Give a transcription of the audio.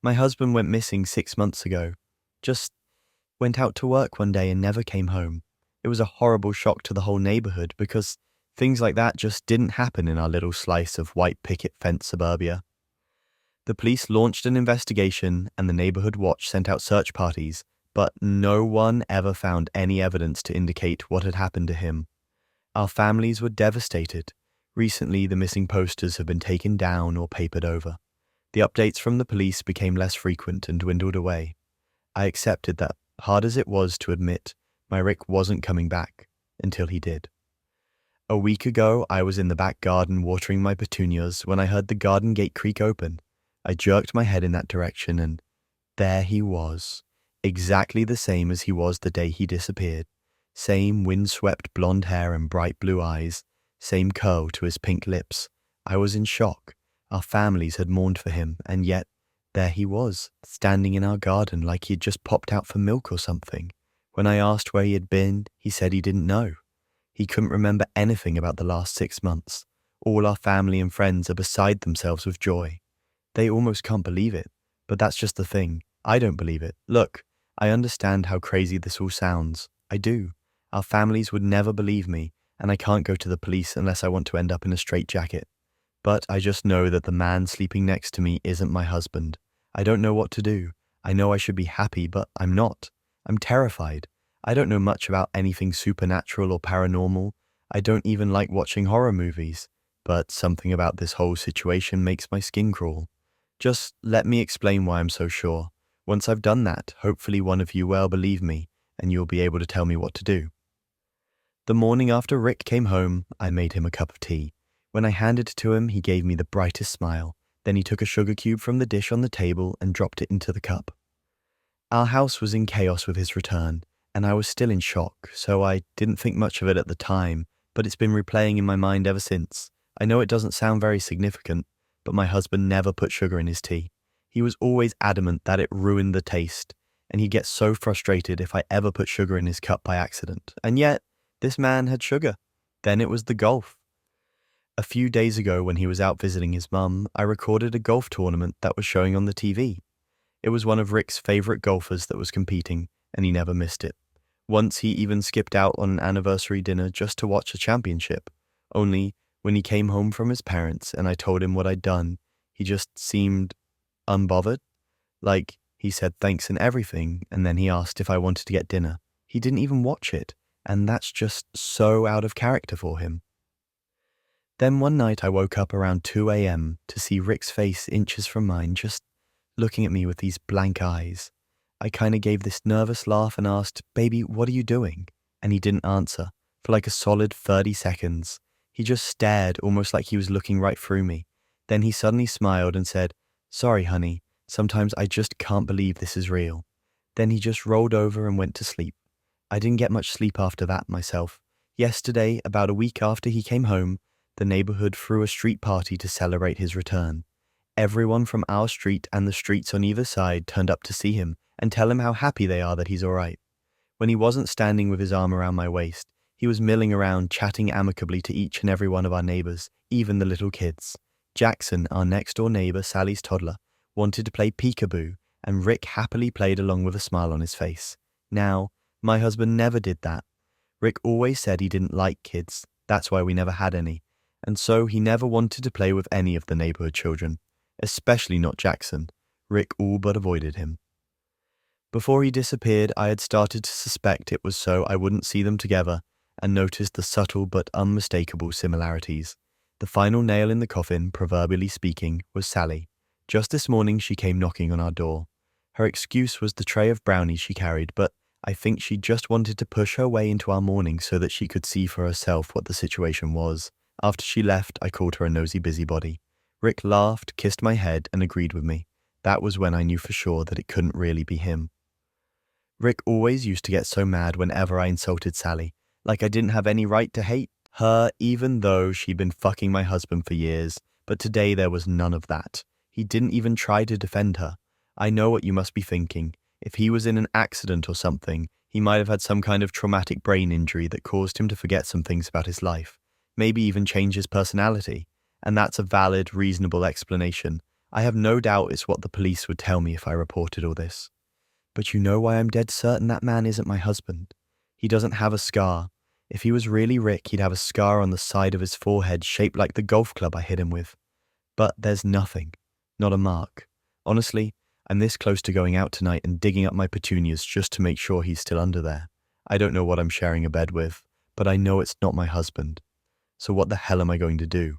My husband went missing 6 months ago. Just went out to work one day and never came home. It was a horrible shock to the whole neighborhood because things like that just didn't happen in our little slice of white picket fence suburbia. The police launched an investigation and the neighborhood watch sent out search parties, but no one ever found any evidence to indicate what had happened to him. Our families were devastated. Recently, the missing posters have been taken down or papered over. The updates from the police became less frequent and dwindled away. I accepted that, hard as it was to admit, my Rick wasn't coming back, until he did. A week ago, I was in the back garden watering my petunias when I heard the garden gate creak open. I jerked my head in that direction and there he was, exactly the same as he was the day he disappeared. Same windswept blonde hair and bright blue eyes, same curl to his pink lips. I was in shock. Our families had mourned for him, and yet there he was, standing in our garden like he had just popped out for milk or something. When I asked where he had been, he said he didn't know. He couldn't remember anything about the last 6 months. All our family and friends are beside themselves with joy. They almost can't believe it, but that's just the thing. I don't believe it. Look, I understand how crazy this all sounds. I do. Our families would never believe me, and I can't go to the police unless I want to end up in a straitjacket. But I just know that the man sleeping next to me isn't my husband. I don't know what to do. I know I should be happy, but I'm not. I'm terrified. I don't know much about anything supernatural or paranormal. I don't even like watching horror movies. But something about this whole situation makes my skin crawl. Just let me explain why I'm so sure. Once I've done that, hopefully one of you will believe me, and you'll be able to tell me what to do. The morning after Rick came home, I made him a cup of tea. When I handed it to him, he gave me the brightest smile. Then he took a sugar cube from the dish on the table and dropped it into the cup. Our house was in chaos with his return, and I was still in shock, so I didn't think much of it at the time, but it's been replaying in my mind ever since. I know it doesn't sound very significant, but my husband never put sugar in his tea. He was always adamant that it ruined the taste, and he'd get so frustrated if I ever put sugar in his cup by accident. And yet, this man had sugar. Then it was the golf. A few days ago, when he was out visiting his mum, I recorded a golf tournament that was showing on the TV. It was one of Rick's favorite golfers that was competing, and he never missed it. Once he even skipped out on an anniversary dinner just to watch a championship. Only, when he came home from his parents and I told him what I'd done, he just seemed unbothered. Like, he said thanks and everything, and then he asked if I wanted to get dinner. He didn't even watch it, and that's just so out of character for him. Then one night I woke up around 2 a.m. to see Rick's face inches from mine, just looking at me with these blank eyes. I kinda gave this nervous laugh and asked, "Baby, what are you doing?" And he didn't answer. For like a solid 30 seconds. He just stared, almost like he was looking right through me. Then he suddenly smiled and said, "Sorry, honey. Sometimes I just can't believe this is real." Then he just rolled over and went to sleep. I didn't get much sleep after that myself. Yesterday, about a week after he came home, the neighborhood threw a street party to celebrate his return. Everyone from our street and the streets on either side turned up to see him and tell him how happy they are that he's all right. When he wasn't standing with his arm around my waist, he was milling around chatting amicably to each and every one of our neighbors, even the little kids. Jackson, our next-door neighbor, Sally's toddler, wanted to play peekaboo, and Rick happily played along with a smile on his face. Now, my husband never did that. Rick always said he didn't like kids. That's why we never had any. And so he never wanted to play with any of the neighborhood children, especially not Jackson. Rick all but avoided him. Before he disappeared, I had started to suspect it was so I wouldn't see them together and noticed the subtle but unmistakable similarities. The final nail in the coffin, proverbially speaking, was Sally. Just this morning she came knocking on our door. Her excuse was the tray of brownies she carried, but I think she just wanted to push her way into our morning so that she could see for herself what the situation was. After she left, I called her a nosy busybody. Rick laughed, kissed my head, and agreed with me. That was when I knew for sure that it couldn't really be him. Rick always used to get so mad whenever I insulted Sally, like I didn't have any right to hate her even though she'd been fucking my husband for years, but today there was none of that. He didn't even try to defend her. I know what you must be thinking. If he was in an accident or something, he might have had some kind of traumatic brain injury that caused him to forget some things about his life. Maybe even change his personality. And that's a valid, reasonable explanation. I have no doubt it's what the police would tell me if I reported all this. But you know why I'm dead certain that man isn't my husband? He doesn't have a scar. If he was really Rick, he'd have a scar on the side of his forehead shaped like the golf club I hit him with. But there's nothing. Not a mark. Honestly, I'm this close to going out tonight and digging up my petunias just to make sure he's still under there. I don't know what I'm sharing a bed with, but I know it's not my husband. So what the hell am I going to do?